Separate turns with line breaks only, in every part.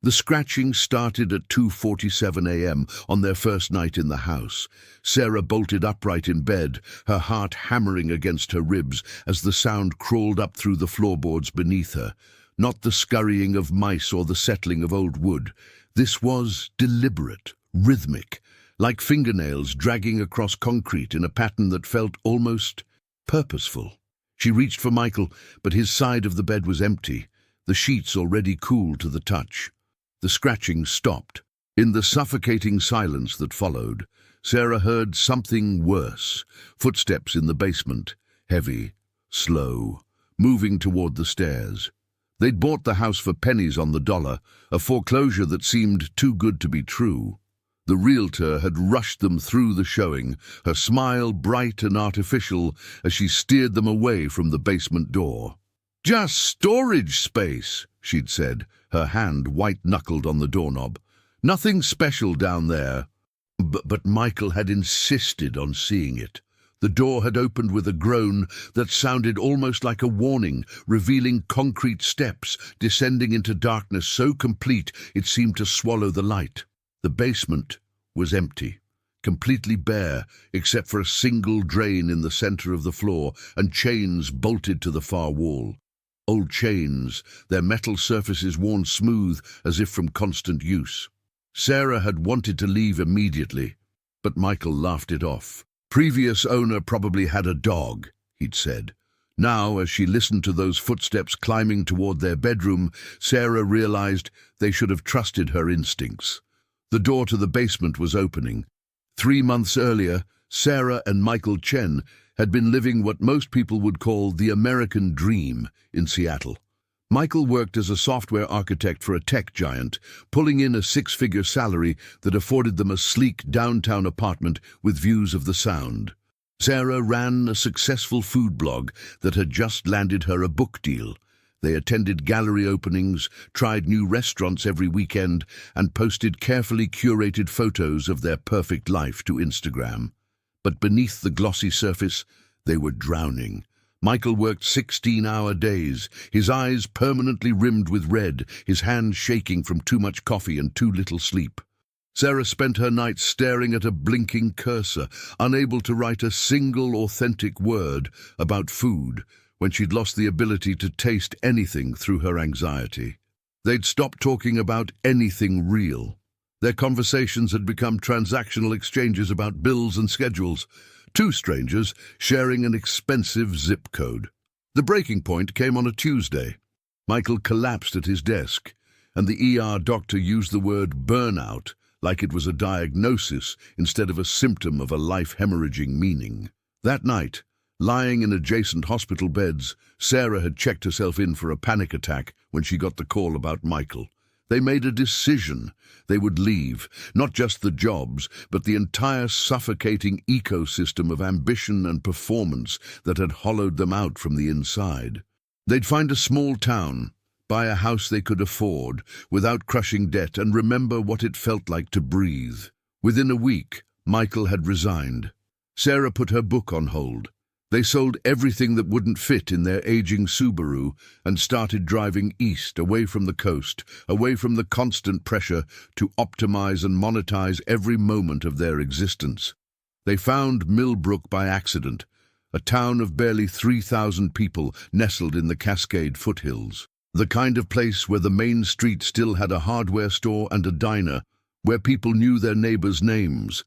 The scratching started at 2:47 a.m. on their first night in the house. Sarah bolted upright in bed, her heart hammering against her ribs as the sound crawled up through the floorboards beneath her. Not the scurrying of mice or the settling of old wood. This was deliberate, rhythmic, like fingernails dragging across concrete in a pattern that felt almost purposeful. She reached for Michael, but his side of the bed was empty, the sheets already cool to the touch. The scratching stopped. In the suffocating silence that followed, Sarah heard something worse. Footsteps in the basement, heavy, slow, moving toward the stairs. They'd bought the house for pennies on the dollar, a foreclosure that seemed too good to be true. The realtor had rushed them through the showing, her smile bright and artificial as she steered them away from the basement door. "Just storage space," she'd said, her hand white-knuckled on the doorknob. "Nothing special down there." But Michael had insisted on seeing it. The door had opened with a groan that sounded almost like a warning, revealing concrete steps descending into darkness so complete it seemed to swallow the light. The basement was empty, completely bare except for a single drain in the center of the floor and chains bolted to the far wall. Old chains, their metal surfaces worn smooth as if from constant use. Sarah had wanted to leave immediately, but Michael laughed it off. Previous owner probably had a dog, he'd said. Now, as she listened to those footsteps climbing toward their bedroom, Sarah realized they should have trusted her instincts. The door to the basement was opening. 3 months earlier, Sarah and Michael Chen had been living what most people would call the American dream in Seattle. Michael worked as a software architect for a tech giant, pulling in a 6-figure salary that afforded them a sleek downtown apartment with views of the Sound. Sarah ran a successful food blog that had just landed her a book deal. They attended gallery openings, tried new restaurants every weekend, and posted carefully curated photos of their perfect life to Instagram. But beneath the glossy surface, they were drowning. Michael worked 16-hour days, his eyes permanently rimmed with red, his hands shaking from too much coffee and too little sleep. Sarah spent her nights staring at a blinking cursor, unable to write a single authentic word about food when she'd lost the ability to taste anything through her anxiety. They'd stopped talking about anything real. Their conversations had become transactional exchanges about bills and schedules, two strangers sharing an expensive zip code. The breaking point came on a Tuesday. Michael collapsed at his desk, and the ER doctor used the word burnout like it was a diagnosis instead of a symptom of a life-hemorrhaging meaning. That night, lying in adjacent hospital beds, Sarah had checked herself in for a panic attack when she got the call about Michael. They made a decision. They would leave, not just the jobs, but the entire suffocating ecosystem of ambition and performance that had hollowed them out from the inside. They'd find a small town, buy a house they could afford, without crushing debt, and remember what it felt like to breathe. Within a week, Michael had resigned. Sarah put her book on hold. They sold everything that wouldn't fit in their aging Subaru and started driving east, away from the coast, away from the constant pressure to optimize and monetize every moment of their existence. They found Millbrook by accident, a town of barely 3,000 people nestled in the Cascade foothills. The kind of place where the main street still had a hardware store and a diner, where people knew their neighbors' names.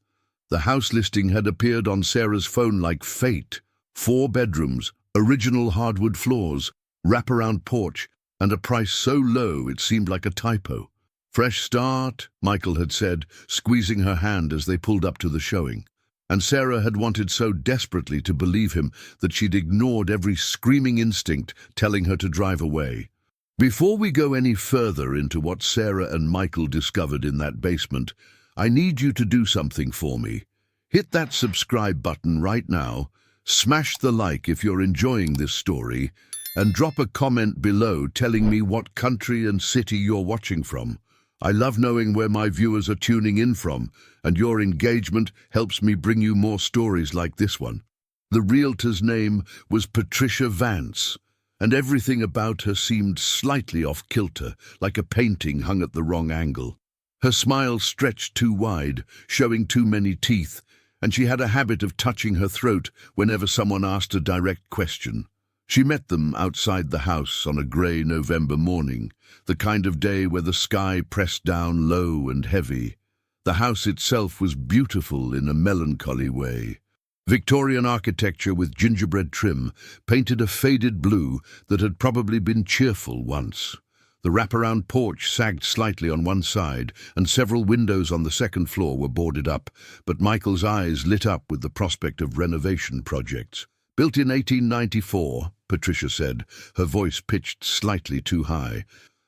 The house listing had appeared on Sarah's phone like fate. 4 bedrooms, original hardwood floors, wraparound porch, and a price so low it seemed like a typo. "Fresh start," Michael had said, squeezing her hand as they pulled up to the showing. And Sarah had wanted so desperately to believe him that she'd ignored every screaming instinct telling her to drive away. Before we go any further into what Sarah and Michael discovered in that basement, I need you to do something for me. Hit that subscribe button right now. Smash the like if you're enjoying this story, and drop a comment below telling me what country and city you're watching from. I love knowing where my viewers are tuning in from, and your engagement helps me bring you more stories like this one. The realtor's name was Patricia Vance. and everything about her seemed slightly off-kilter, like a painting hung at the wrong angle. Her smile stretched too wide, showing too many teeth, and she had a habit of touching her throat whenever someone asked a direct question. She met them outside the house on a grey November morning, the kind of day where the sky pressed down low and heavy. The house itself was beautiful in a melancholy way. Victorian architecture with gingerbread trim, painted a faded blue that had probably been cheerful once. The wraparound porch sagged slightly on one side, and several windows on the second floor were boarded up, but Michael's eyes lit up with the prospect of renovation projects. "Built in 1894, Patricia said, her voice pitched slightly too high.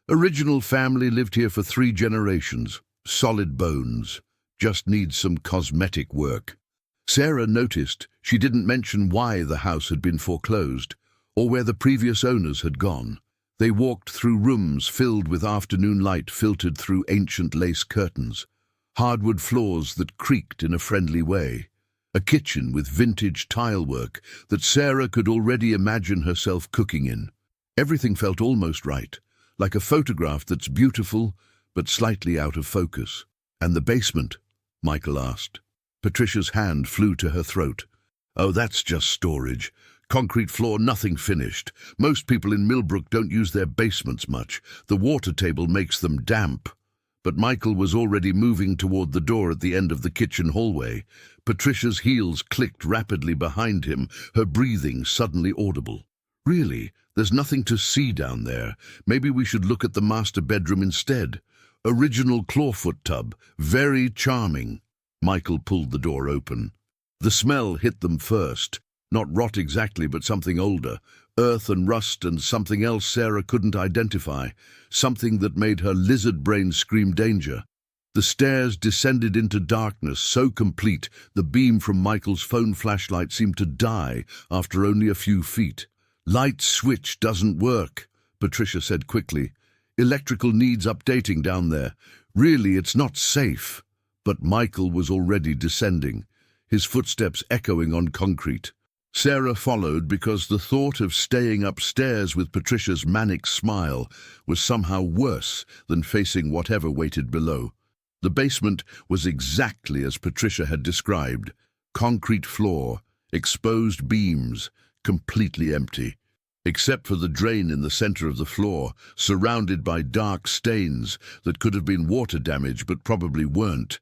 "Original family lived here for 3 generations. Solid bones. Just needs some cosmetic work." Sarah noticed she didn't mention why the house had been foreclosed, or where the previous owners had gone. They walked through rooms filled with afternoon light filtered through ancient lace curtains, hardwood floors that creaked in a friendly way, a kitchen with vintage tilework that Sarah could already imagine herself cooking in. Everything felt almost right, like a photograph that's beautiful but slightly out of focus. "And the basement?" Michael asked. Patricia's hand flew to her throat. "Oh, that's just storage. Concrete floor, nothing finished. Most people in Millbrook don't use their basements much. The water table makes them damp." But Michael was already moving toward the door at the end of the kitchen hallway. Patricia's heels clicked rapidly behind him, her breathing suddenly audible. "Really? There's nothing to see down there. Maybe we should look at the master bedroom instead. Original clawfoot tub. Very charming." Michael pulled the door open. The smell hit them first. Not rot exactly, but something older. Earth and rust and something else Sarah couldn't identify. Something that made her lizard brain scream danger. The stairs descended into darkness so complete the beam from Michael's phone flashlight seemed to die after only a few feet. "Light switch doesn't work," Patricia said quickly. "Electrical needs updating down there. Really, it's not safe." But Michael was already descending, his footsteps echoing on concrete. Sarah followed because the thought of staying upstairs with Patricia's manic smile was somehow worse than facing whatever waited below. The basement was exactly as Patricia had described. Concrete floor, exposed beams, completely empty. Except for the drain in the center of the floor, surrounded by dark stains that could have been water damage but probably weren't.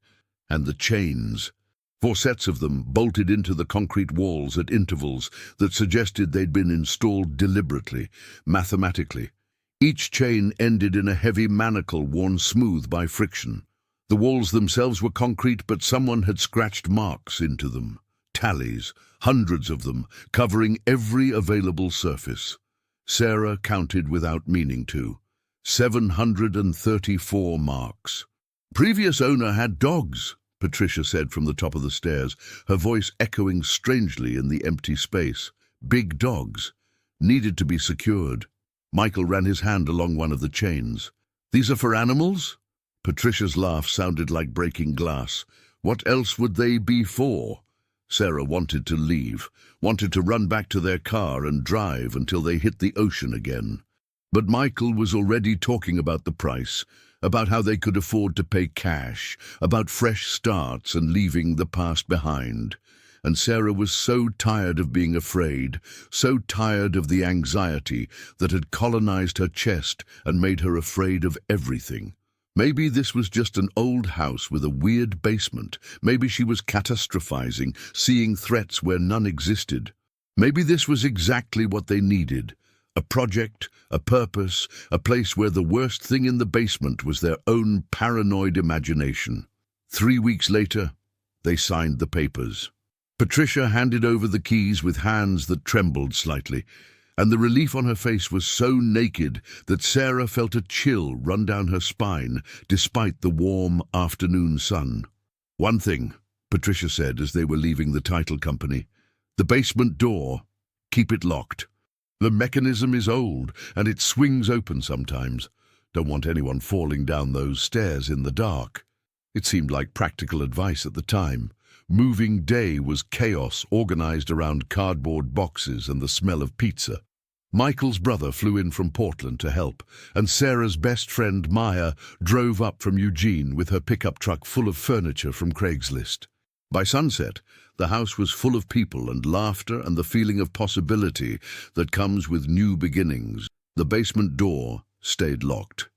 And the chains. 4 sets of them bolted into the concrete walls at intervals that suggested they'd been installed deliberately, mathematically. Each chain ended in a heavy manacle worn smooth by friction. The walls themselves were concrete, but someone had scratched marks into them. Tallies, hundreds of them, covering every available surface. Sarah counted without meaning to. 734 marks. "Previous owner had dogs," Patricia said from the top of the stairs, her voice echoing strangely in the empty space. "Big dogs. Needed to be secured." Michael ran his hand along one of the chains. "These are for animals?" Patricia's laugh sounded like breaking glass. "What else would they be for?" Sarah wanted to leave, wanted to run back to their car and drive until they hit the ocean again. But Michael was already talking about the price, about how they could afford to pay cash, about fresh starts and leaving the past behind. And Sarah was so tired of being afraid, so tired of the anxiety that had colonized her chest and made her afraid of everything. Maybe this was just an old house with a weird basement. Maybe she was catastrophizing, seeing threats where none existed. Maybe this was exactly what they needed. A project, a purpose, a place where the worst thing in the basement was their own paranoid imagination. 3 weeks later, they signed the papers. Patricia handed over the keys with hands that trembled slightly, and the relief on her face was so naked that Sarah felt a chill run down her spine despite the warm afternoon sun. "One thing," Patricia said as they were leaving the title company. "The basement door, keep it locked. The mechanism is old, and it swings open sometimes. Don't want anyone falling down those stairs in the dark." It seemed like practical advice at the time. Moving day was chaos organized around cardboard boxes and the smell of pizza. Michael's brother flew in from Portland to help, and Sarah's best friend Maya drove up from Eugene with her pickup truck full of furniture from Craigslist. By sunset, the house was full of people and laughter and the feeling of possibility that comes with new beginnings. The basement door stayed locked.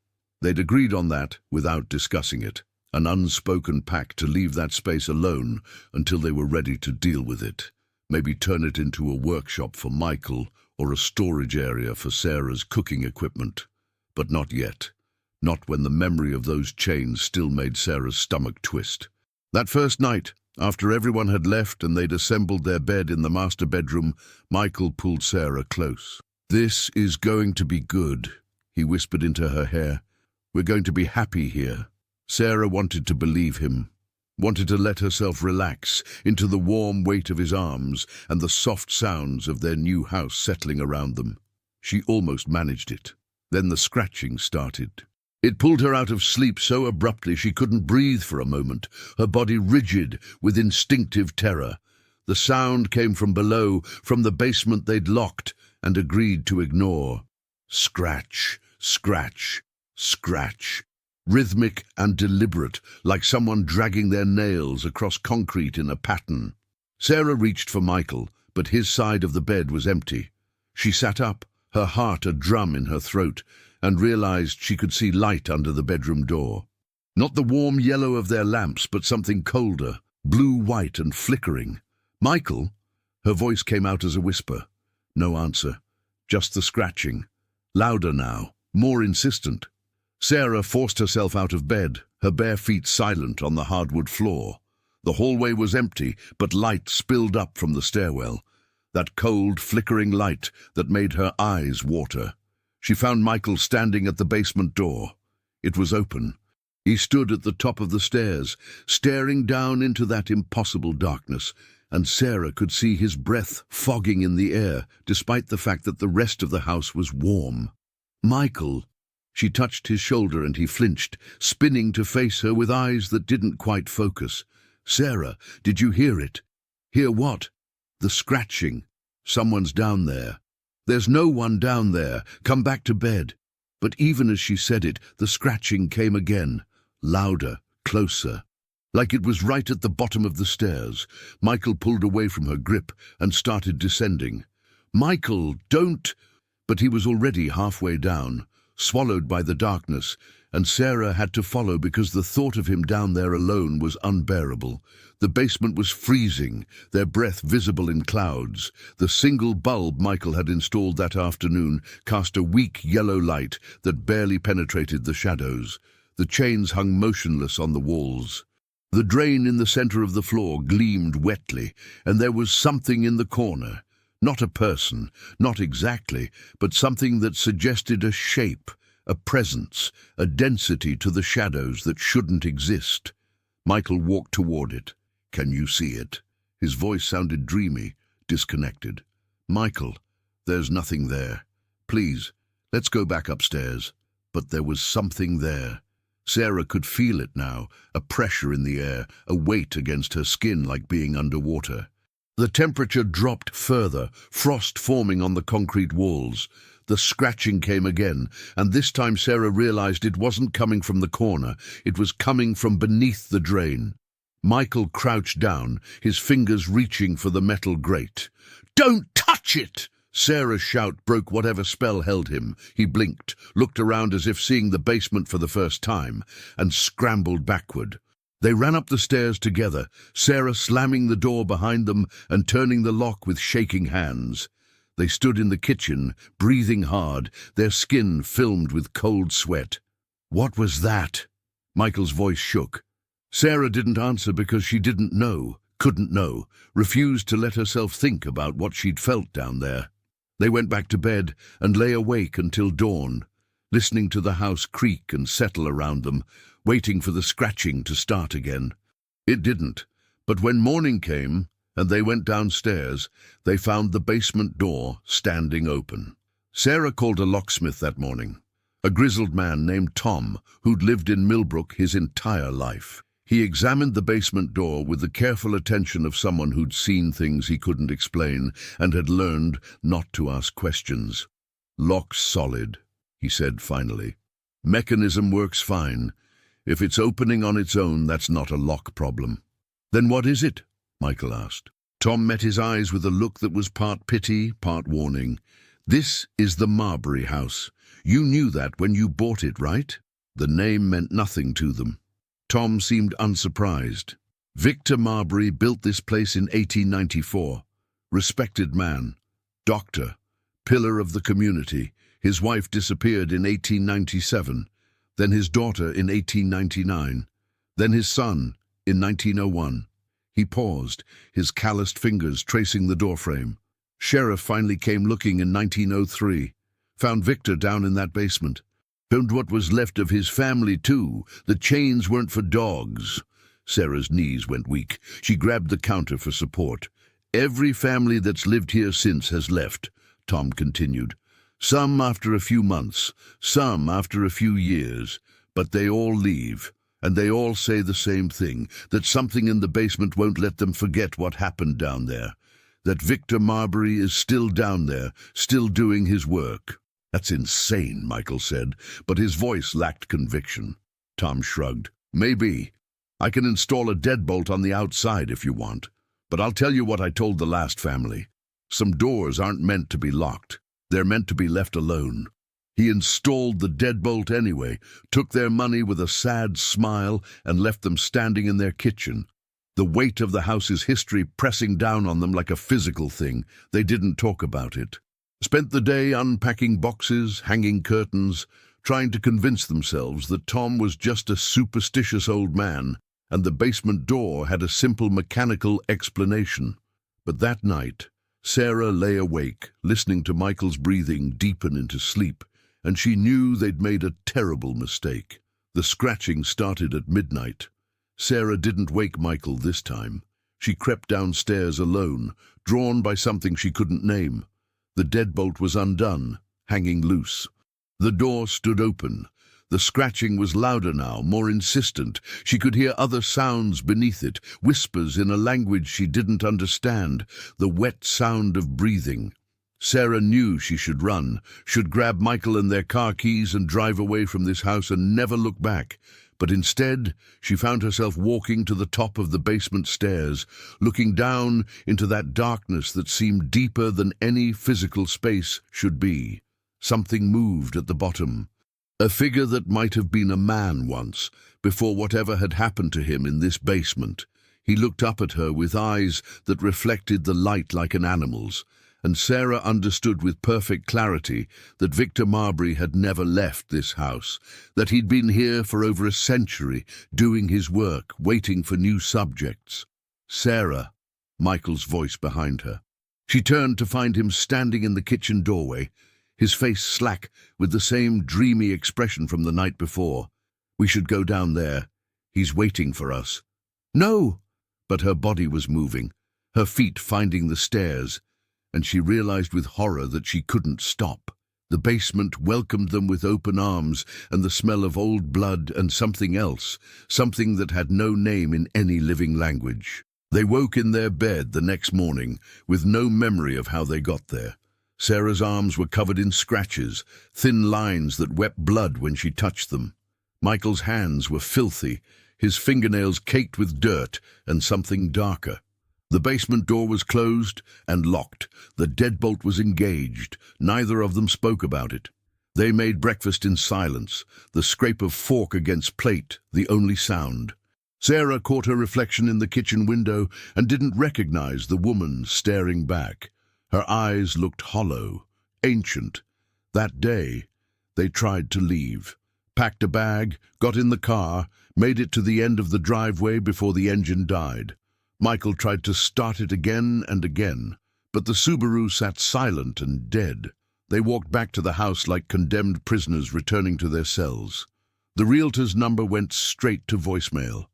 They'd agreed on that without discussing it, an unspoken pact to leave that space alone until they were ready to deal with it. Maybe turn it into a workshop for Michael or a storage area for Sarah's cooking equipment. But not yet. Not when the memory of those chains still made Sarah's stomach twist. That first night, after everyone had left and they'd assembled their bed in the master bedroom, Michael pulled Sarah close. "This is going to be good," he whispered into her hair. "We're going to be happy here." Sarah wanted to believe him, wanted to let herself relax into the warm weight of his arms and the soft sounds of their new house settling around them. She almost managed it. Then the scratching started. It pulled her out of sleep so abruptly she couldn't breathe for a moment, her body rigid with instinctive terror. The sound came from below, from the basement they'd locked and agreed to ignore. Scratch, scratch, scratch. Rhythmic and deliberate, like someone dragging their nails across concrete in a pattern. Sarah reached for Michael, but his side of the bed was empty. She sat up, her heart a drum in her throat, and realized she could see light under the bedroom door. Not the warm yellow of their lamps, but something colder, blue-white and flickering. "Michael?" Her voice came out as a whisper. No answer, just the scratching. Louder now, more insistent. Sarah forced herself out of bed, her bare feet silent on the hardwood floor. The hallway was empty, but light spilled up from the stairwell. That cold, flickering light that made her eyes water. She found Michael standing at the basement door. It was open. He stood at the top of the stairs, staring down into that impossible darkness, and Sarah could see his breath fogging in the air, despite the fact that the rest of the house was warm. "Michael!" She touched his shoulder and he flinched, spinning to face her with eyes that didn't quite focus. "Sarah, did you hear it?" "Hear what?" "The scratching. Someone's down there." "There's no one down there. Come back to bed." But even as she said it, the scratching came again, louder, closer. Like it was right at the bottom of the stairs. Michael pulled away from her grip and started descending. "Michael, don't!" But he was already halfway down, swallowed by the darkness, and Sarah had to follow because the thought of him down there alone was unbearable. The basement was freezing, their breath visible in clouds. The single bulb Michael had installed that afternoon cast a weak yellow light that barely penetrated the shadows. The chains hung motionless on the walls. The drain in the center of the floor gleamed wetly, and there was something in the corner. Not a person, not exactly, but something that suggested a shape, a presence, a density to the shadows that shouldn't exist. Michael walked toward it. "Can you see it?" His voice sounded dreamy, disconnected. "Michael, there's nothing there. Please, let's go back upstairs." But there was something there. Sarah could feel it now, a pressure in the air, a weight against her skin like being underwater. The temperature dropped further, frost forming on the concrete walls. The scratching came again, and this time Sarah realized it wasn't coming from the corner. It was coming from beneath the drain. Michael crouched down, his fingers reaching for the metal grate. "Don't touch it!" Sarah's shout broke whatever spell held him. He blinked, looked around as if seeing the basement for the first time, and scrambled backward. They ran up the stairs together, Sarah slamming the door behind them and turning the lock with shaking hands. They stood in the kitchen, breathing hard, their skin filmed with cold sweat. "What was that?" Michael's voice shook. Sarah didn't answer because she didn't know, couldn't know, refused to let herself think about what she'd felt down there. They went back to bed and lay awake until dawn, listening to the house creak and settle around them, waiting for the scratching to start again. It didn't, but when morning came and they went downstairs, they found the basement door standing open. Sarah called a locksmith that morning, a grizzled man named Tom who'd lived in Millbrook his entire life. He examined the basement door with the careful attention of someone who'd seen things he couldn't explain and had learned not to ask questions. "Lock's solid," he said finally. "Mechanism works fine. If it's opening on its own, that's not a lock problem." "Then what is it?" Michael asked. Tom met his eyes with a look that was part pity, part warning. "This is the Marbury house. You knew that when you bought it, right?" The name meant nothing to them. Tom seemed unsurprised. Victor Marbury built this place in 1894. Respected man, doctor, pillar of the community. His wife disappeared in 1897, then his daughter in 1899, then his son in 1901. He paused, his calloused fingers tracing the doorframe. Sheriff finally came looking in 1903, found Victor down in that basement. Found what was left of his family, too. The chains weren't for dogs. Sarah's knees went weak. She grabbed the counter for support. "Every family that's lived here since has left," Tom continued. "Some after a few months, some after a few years, but they all leave. And they all say the same thing, that something in the basement won't let them forget what happened down there. That Victor Marbury is still down there, still doing his work." "That's insane," Michael said, but his voice lacked conviction. Tom shrugged. "Maybe. I can install a deadbolt on the outside if you want. But I'll tell you what I told the last family. Some doors aren't meant to be locked. They're meant to be left alone." He installed the deadbolt anyway, took their money with a sad smile, and left them standing in their kitchen. The weight of the house's history pressing down on them like a physical thing. They didn't talk about it. Spent the day unpacking boxes, hanging curtains, trying to convince themselves that Tom was just a superstitious old man, and the basement door had a simple mechanical explanation. But that night, Sarah lay awake, listening to Michael's breathing deepen into sleep, and she knew they'd made a terrible mistake. The scratching started at midnight. Sarah didn't wake Michael this time. She crept downstairs alone, drawn by something she couldn't name. The deadbolt was undone, hanging loose. The door stood open. The scratching was louder now, more insistent. She could hear other sounds beneath it, whispers in a language she didn't understand, the wet sound of breathing. Sarah knew she should run, should grab Michael and their car keys and drive away from this house and never look back. But instead, she found herself walking to the top of the basement stairs, looking down into that darkness that seemed deeper than any physical space should be. Something moved at the bottom. A figure that might have been a man once, before whatever had happened to him in this basement. He looked up at her with eyes that reflected the light like an animal's, and Sarah understood with perfect clarity that Victor Marbury had never left this house, that he'd been here for over a century, doing his work, waiting for new subjects. "Sarah," Michael's voice behind her. She turned to find him standing in the kitchen doorway, his face slack with the same dreamy expression from the night before. "We should go down there. He's waiting for us." "No!" But her body was moving, her feet finding the stairs, and she realized with horror that she couldn't stop. The basement welcomed them with open arms, and the smell of old blood and something else, something that had no name in any living language. They woke in their bed the next morning, with no memory of how they got there. Sarah's arms were covered in scratches, thin lines that wept blood when she touched them. Michael's hands were filthy, his fingernails caked with dirt and something darker. The basement door was closed and locked. The deadbolt was engaged. Neither of them spoke about it. They made breakfast in silence, the scrape of fork against plate the only sound. Sarah caught her reflection in the kitchen window and didn't recognize the woman staring back. Her eyes looked hollow, ancient. That day, they tried to leave. Packed a bag, got in the car, made it to the end of the driveway before the engine died. Michael tried to start it again and again, but the Subaru sat silent and dead. They walked back to the house like condemned prisoners returning to their cells. The realtor's number went straight to voicemail.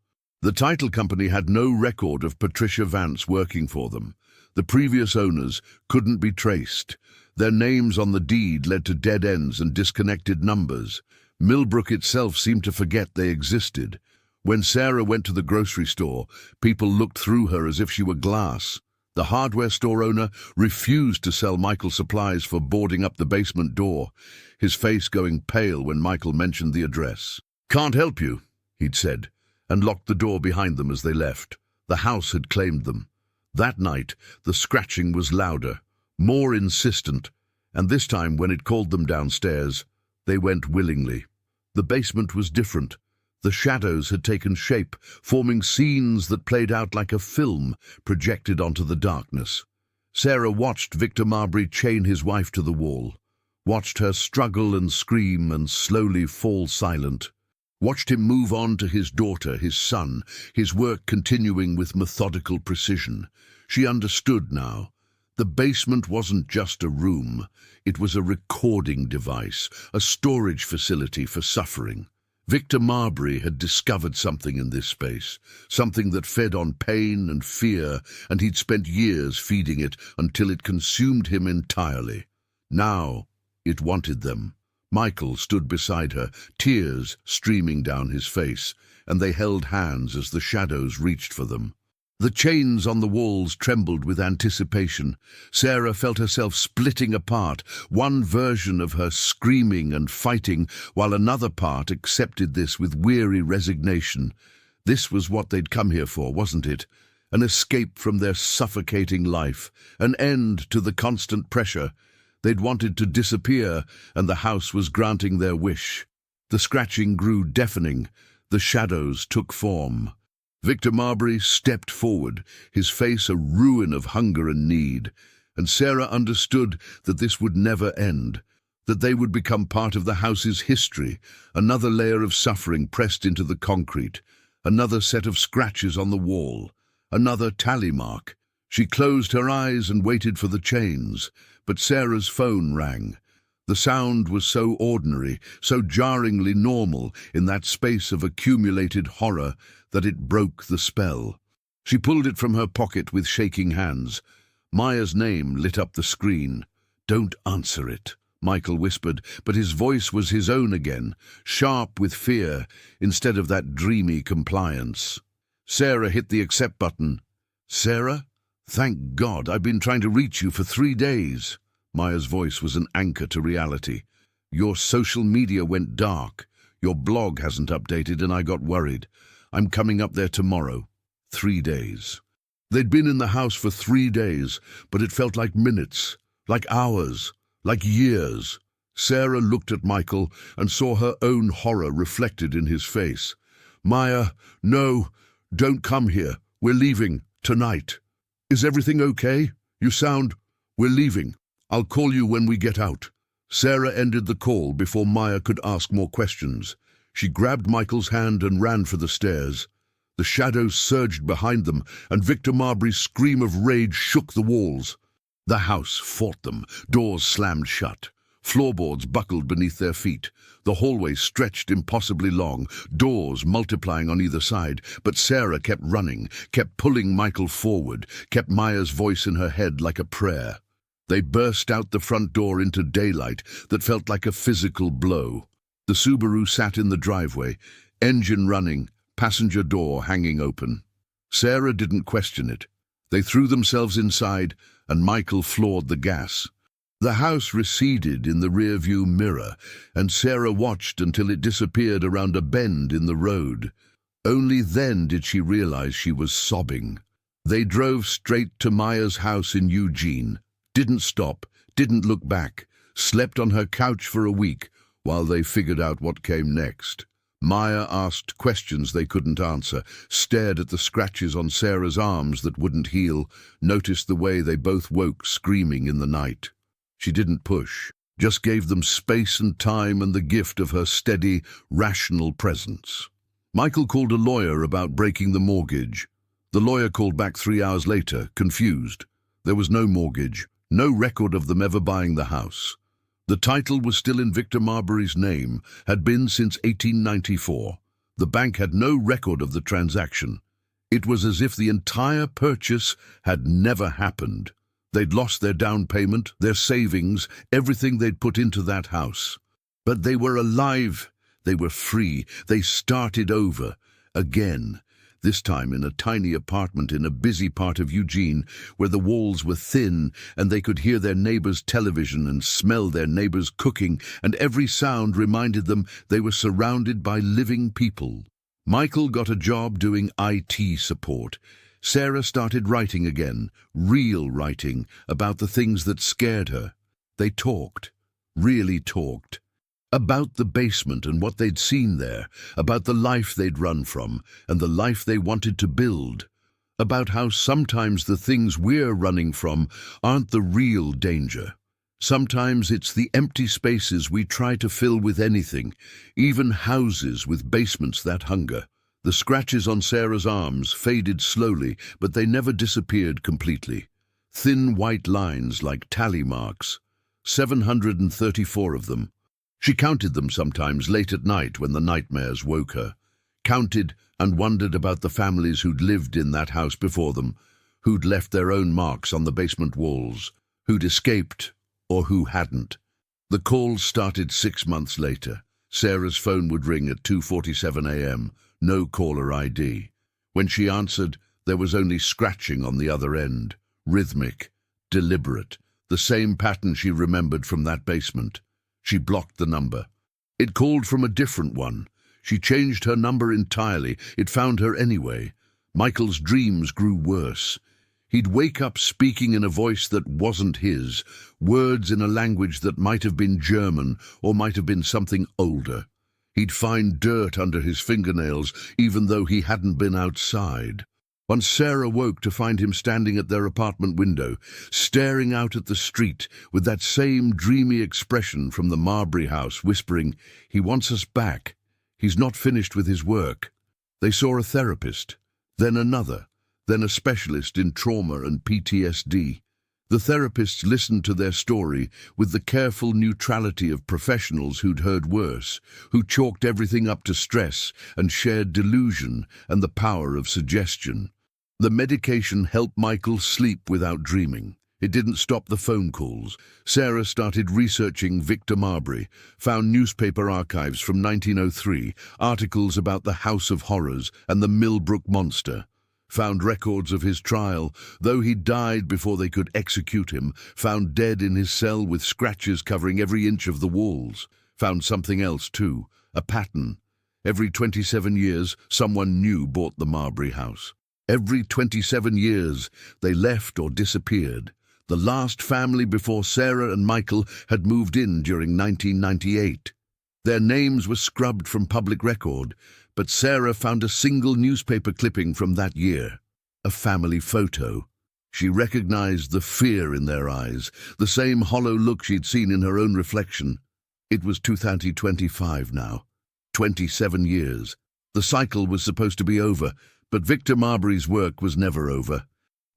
The title company had no record of Patricia Vance working for them. The previous owners couldn't be traced. Their names on the deed led to dead ends and disconnected numbers. Millbrook itself seemed to forget they existed. When Sarah went to the grocery store, people looked through her as if she were glass. The hardware store owner refused to sell Michael supplies for boarding up the basement door, his face going pale when Michael mentioned the address. "Can't help you," he'd said, and locked the door behind them as they left. The house had claimed them. That night, the scratching was louder, more insistent, and this time when it called them downstairs, they went willingly. The basement was different. The shadows had taken shape, forming scenes that played out like a film projected onto the darkness. Sarah watched Victor Marbury chain his wife to the wall, watched her struggle and scream and slowly fall silent, watched him move on to his daughter, his son, his work continuing with methodical precision. She understood now. The basement wasn't just a room. It was a recording device, a storage facility for suffering. Victor Marbury had discovered something in this space, something that fed on pain and fear, and he'd spent years feeding it until it consumed him entirely. Now it wanted them. Michael stood beside her, tears streaming down his face, and they held hands as the shadows reached for them. The chains on the walls trembled with anticipation. Sarah felt herself splitting apart, one version of her screaming and fighting, while another part accepted this with weary resignation. This was what they'd come here for, wasn't it? An escape from their suffocating life, an end to the constant pressure. They'd wanted to disappear, and the house was granting their wish. The scratching grew deafening. The shadows took form. Victor Marbury stepped forward, his face a ruin of hunger and need, and Sarah understood that this would never end, that they would become part of the house's history, another layer of suffering pressed into the concrete, another set of scratches on the wall, another tally mark. She closed her eyes and waited for the chains, but Sarah's phone rang. The sound was so ordinary, so jarringly normal in that space of accumulated horror that it broke the spell. She pulled it from her pocket with shaking hands. Maya's name lit up the screen. "Don't answer it," Michael whispered, but his voice was his own again, sharp with fear instead of that dreamy compliance. Sarah hit the accept button. "Sarah? Thank God, I've been trying to reach you for 3 days." Maya's voice was an anchor to reality. "Your social media went dark. Your blog hasn't updated and I got worried. I'm coming up there tomorrow." 3 days. They'd been in the house for 3 days, but it felt like minutes, like hours, like years. Sarah looked at Michael and saw her own horror reflected in his face. "Maya, no, don't come here. We're leaving tonight." "Is everything okay? You sound... We're leaving. I'll call you when we get out." Sarah ended the call before Maya could ask more questions. She grabbed Michael's hand and ran for the stairs. The shadows surged behind them, and Victor Marbury's scream of rage shook the walls. The house fought them. Doors slammed shut. Floorboards buckled beneath their feet. The hallway stretched impossibly long, doors multiplying on either side, but Sarah kept running, kept pulling Michael forward, kept Maya's voice in her head like a prayer. They burst out the front door into daylight that felt like a physical blow. The Subaru sat in the driveway, engine running, passenger door hanging open. Sarah didn't question it. They threw themselves inside, and Michael floored the gas. The house receded in the rearview mirror, and Sarah watched until it disappeared around a bend in the road. Only then did she realize she was sobbing. They drove straight to Maya's house in Eugene, didn't stop, didn't look back, slept on her couch for a week, while they figured out what came next. Maya asked questions they couldn't answer, stared at the scratches on Sarah's arms that wouldn't heal, noticed the way they both woke screaming in the night. She didn't push, just gave them space and time and the gift of her steady, rational presence. Michael called a lawyer about breaking the mortgage. The lawyer called back 3 hours later, confused. There was no mortgage, no record of them ever buying the house. The title was still in Victor Marbury's name, had been since 1894. The bank had no record of the transaction. It was as if the entire purchase had never happened. They'd lost their down payment, their savings, everything they'd put into that house. But they were alive. They were free. They started over. Again. this time in a tiny apartment in a busy part of Eugene where the walls were thin and they could hear their neighbors' television and smell their neighbors' cooking, and every sound reminded them they were surrounded by living people. Michael got a job doing IT support. Sarah started writing again, real writing, about the things that scared her. They talked, really talked. About the basement and what they'd seen there, about the life they'd run from and the life they wanted to build, about how sometimes the things we're running from aren't the real danger. Sometimes it's the empty spaces we try to fill with anything, even houses with basements that hunger. The scratches on Sarah's arms faded slowly, but they never disappeared completely. Thin white lines like tally marks, 734 of them. She counted them sometimes late at night when the nightmares woke her. Counted and wondered about the families who'd lived in that house before them, who'd left their own marks on the basement walls, who'd escaped or who hadn't. The calls started 6 months later. Sarah's phone would ring at 2:47 a.m., no caller ID. When she answered, there was only scratching on the other end, rhythmic, deliberate, the same pattern she remembered from that basement. She blocked the number. It called from a different one. She changed her number entirely. It found her anyway. Michael's dreams grew worse. He'd wake up speaking in a voice that wasn't his, words in a language that might have been German or might have been something older. He'd find dirt under his fingernails even though he hadn't been outside. Once Sarah woke to find him standing at their apartment window, staring out at the street with that same dreamy expression from the Marbury house, whispering, "He wants us back. He's not finished with his work." They saw a therapist, then another, then a specialist in trauma and PTSD. The therapists listened to their story with the careful neutrality of professionals who'd heard worse, who chalked everything up to stress and shared delusion and the power of suggestion. The medication helped Michael sleep without dreaming. It didn't stop the phone calls. Sarah started researching Victor Marbury, found newspaper archives from 1903, articles about the House of Horrors and the Millbrook Monster. Found records of his trial, though he died before they could execute him, found dead in his cell with scratches covering every inch of the walls. Found something else too, a pattern. Every 27 years, someone new bought the Marbury house. Every 27 years, they left or disappeared. The last family before Sarah and Michael had moved in during 1998. Their names were scrubbed from public record, but Sarah found a single newspaper clipping from that year, a family photo. She recognized the fear in their eyes, the same hollow look she'd seen in her own reflection. It was 2025 now, 27 years. The cycle was supposed to be over, but Victor Marbury's work was never over.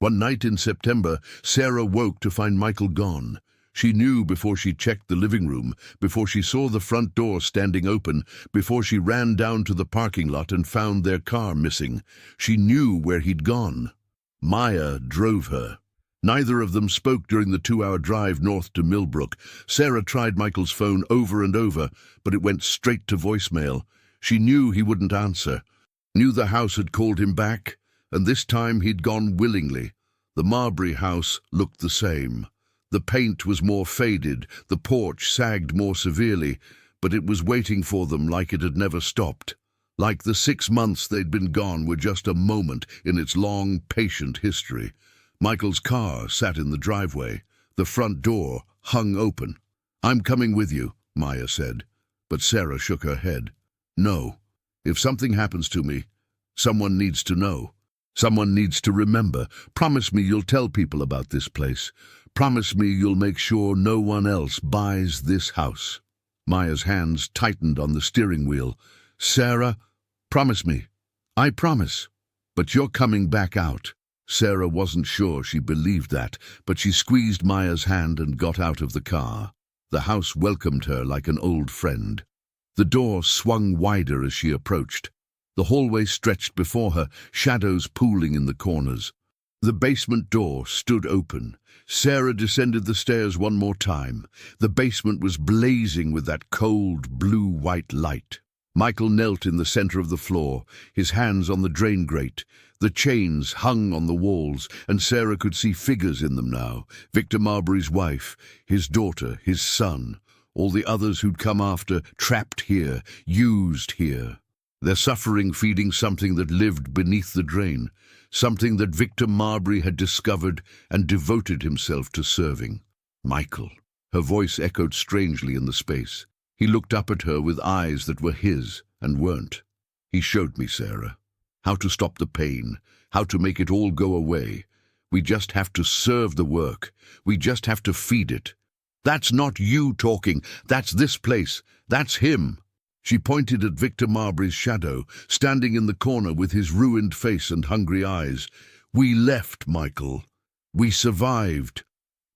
One night in September, Sarah woke to find Michael gone. She knew before she checked the living room, before she saw the front door standing open, before she ran down to the parking lot and found their car missing. She knew where he'd gone. Maya drove her. Neither of them spoke during the 2-hour drive north to Millbrook. Sarah tried Michael's phone over and over, but it went straight to voicemail. She knew he wouldn't answer. Knew the house had called him back, and this time he'd gone willingly. The Marbury house looked the same. The paint was more faded, the porch sagged more severely, but it was waiting for them like it had never stopped. Like the 6 months they'd been gone were just a moment in its long, patient history. Michael's car sat in the driveway. The front door hung open. "I'm coming with you," Maya said, but Sarah shook her head. "No. If something happens to me, someone needs to know. Someone needs to remember. Promise me you'll tell people about this place. Promise me you'll make sure no one else buys this house." Maya's hands tightened on the steering wheel. "Sarah, promise me." "I promise. But you're coming back out." Sarah wasn't sure she believed that, but she squeezed Maya's hand and got out of the car. The house welcomed her like an old friend. The door swung wider as she approached. The hallway stretched before her, shadows pooling in the corners. The basement door stood open. Sarah descended the stairs one more time. The basement was blazing with that cold blue-white light. Michael knelt in the center of the floor, his hands on the drain grate. The chains hung on the walls, and Sarah could see figures in them now. Victor Marbury's wife, his daughter, his son, all the others who'd come after, trapped here, used here. Their suffering feeding something that lived beneath the drain, something that Victor Marbury had discovered and devoted himself to serving. Michael. Her voice echoed strangely in the space. He looked up at her with eyes that were his and weren't. He showed me, Sarah, how to stop the pain, how to make it all go away. We just have to serve the work. We just have to feed it. That's not you talking. That's this place. That's him. She pointed at Victor Marbury's shadow, standing in the corner with his ruined face and hungry eyes. We left, Michael. We survived.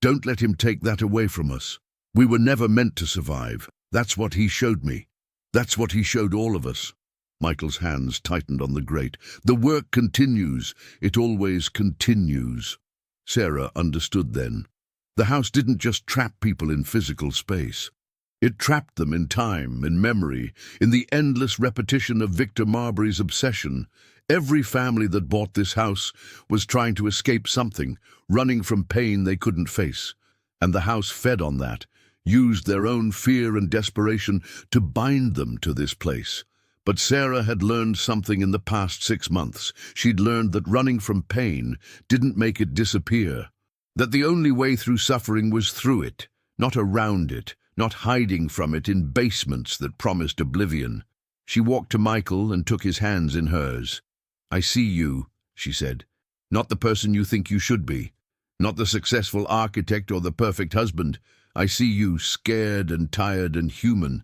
Don't let him take that away from us. We were never meant to survive. That's what he showed me. That's what he showed all of us. Michael's hands tightened on the grate. The work continues. It always continues. Sarah understood then. The house didn't just trap people in physical space. It trapped them in time, in memory, in the endless repetition of Victor Marbury's obsession. Every family that bought this house was trying to escape something, running from pain they couldn't face. And the house fed on that, used their own fear and desperation to bind them to this place. But Sarah had learned something in the past 6 months. She'd learned that running from pain didn't make it disappear. That the only way through suffering was through it, not around it, not hiding from it in basements that promised oblivion. She walked to Michael and took his hands in hers. I see you, she said. Not the person you think you should be. Not the successful architect or the perfect husband. I see you scared and tired and human,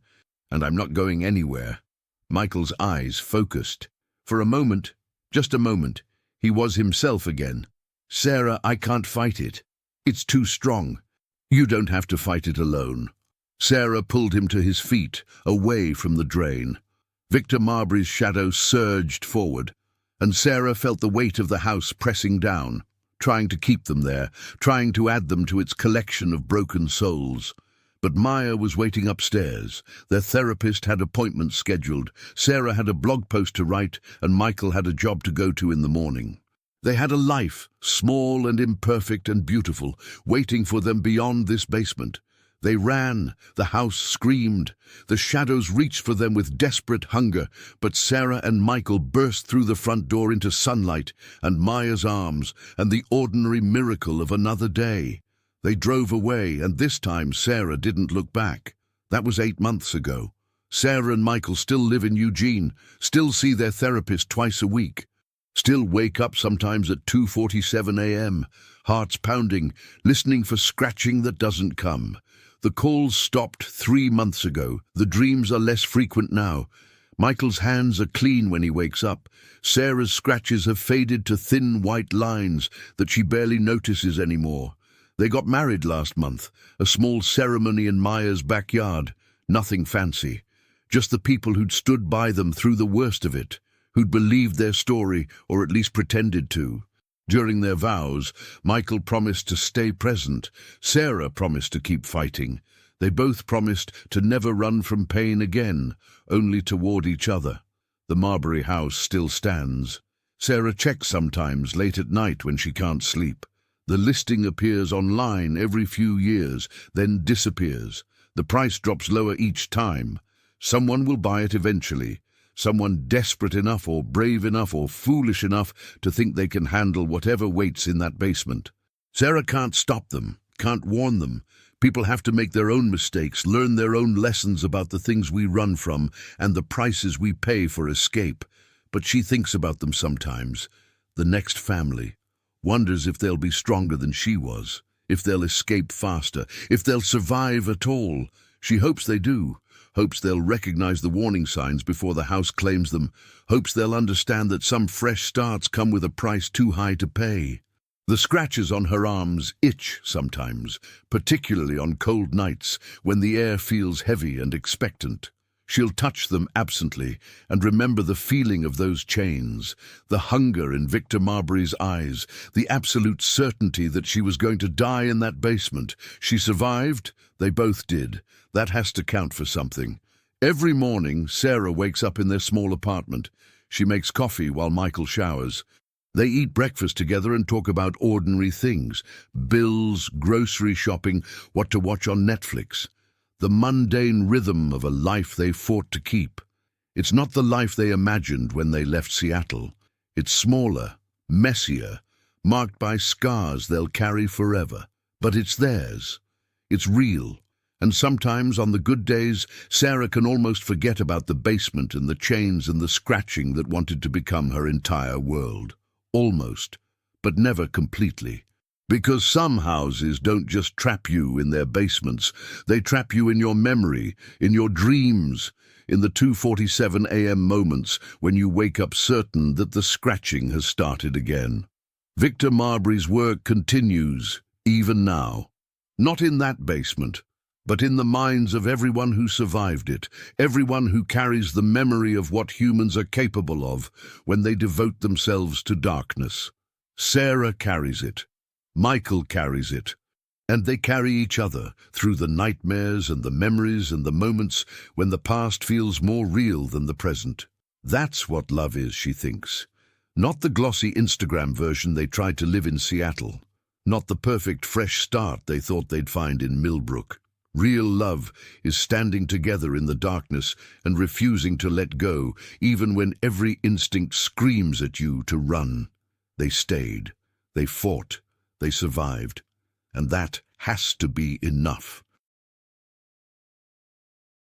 and I'm not going anywhere. Michael's eyes focused. For a moment, just a moment, he was himself again. Sarah, I can't fight it. It's too strong. You don't have to fight it alone. Sarah pulled him to his feet, away from the drain. Victor Marbury's shadow surged forward, and Sarah felt the weight of the house pressing down, trying to keep them there, trying to add them to its collection of broken souls. But Maya was waiting upstairs. Their therapist had appointments scheduled. Sarah had a blog post to write, and Michael had a job to go to in the morning. They had a life, small and imperfect and beautiful, waiting for them beyond this basement. They ran, the house screamed, the shadows reached for them with desperate hunger, but Sarah and Michael burst through the front door into sunlight and Maya's arms and the ordinary miracle of another day. They drove away, and this time Sarah didn't look back. That was 8 months ago. Sarah and Michael still live in Eugene, still see their therapist twice a week, still wake up sometimes at 2:47 a.m., hearts pounding, listening for scratching that doesn't come. The calls stopped 3 months ago. The dreams are less frequent now. Michael's hands are clean when he wakes up. Sarah's scratches have faded to thin white lines that she barely notices anymore. They got married last month, a small ceremony in Maya's backyard. Nothing fancy. Just the people who'd stood by them through the worst of it, who'd believed their story, or at least pretended to. During their vows, Michael promised to stay present. Sarah promised to keep fighting. They both promised to never run from pain again, only toward each other. The Marbury house still stands. Sarah checks sometimes late at night when she can't sleep. The listing appears online every few years, then disappears. The price drops lower each time. Someone will buy it eventually. Someone desperate enough or brave enough or foolish enough to think they can handle whatever waits in that basement. Sarah can't stop them, can't warn them. People have to make their own mistakes, learn their own lessons about the things we run from and the prices we pay for escape. But she thinks about them sometimes. The next family. Wonders if they'll be stronger than she was, if they'll escape faster, if they'll survive at all. She hopes they do. Hopes they'll recognize the warning signs before the house claims them, hopes they'll understand that some fresh starts come with a price too high to pay. The scratches on her arms itch sometimes, particularly on cold nights when the air feels heavy and expectant. She'll touch them absently and remember the feeling of those chains, the hunger in Victor Marbury's eyes, the absolute certainty that she was going to die in that basement. She survived. They both did. That has to count for something. Every morning, Sarah wakes up in their small apartment. She makes coffee while Michael showers. They eat breakfast together and talk about ordinary things: bills, grocery shopping, what to watch on Netflix. The mundane rhythm of a life they fought to keep. It's not the life they imagined when they left Seattle. It's smaller, messier, marked by scars they'll carry forever. But it's theirs. It's real. And sometimes, on the good days, Sarah can almost forget about the basement and the chains and the scratching that wanted to become her entire world. Almost, but never completely. Because some houses don't just trap you in their basements, they trap you in your memory, in your dreams, in the 2:47 a.m. moments when you wake up certain that the scratching has started again. Victor Marbury's work continues, even now. Not in that basement, but in the minds of everyone who survived it, everyone who carries the memory of what humans are capable of when they devote themselves to darkness. Sarah carries it. Michael carries it. And they carry each other through the nightmares and the memories and the moments when the past feels more real than the present. That's what love is, she thinks. Not the glossy Instagram version they tried to live in Seattle. Not the perfect fresh start they thought they'd find in Millbrook. Real love is standing together in the darkness and refusing to let go, even when every instinct screams at you to run. They stayed. They fought. They survived. And that has to be enough.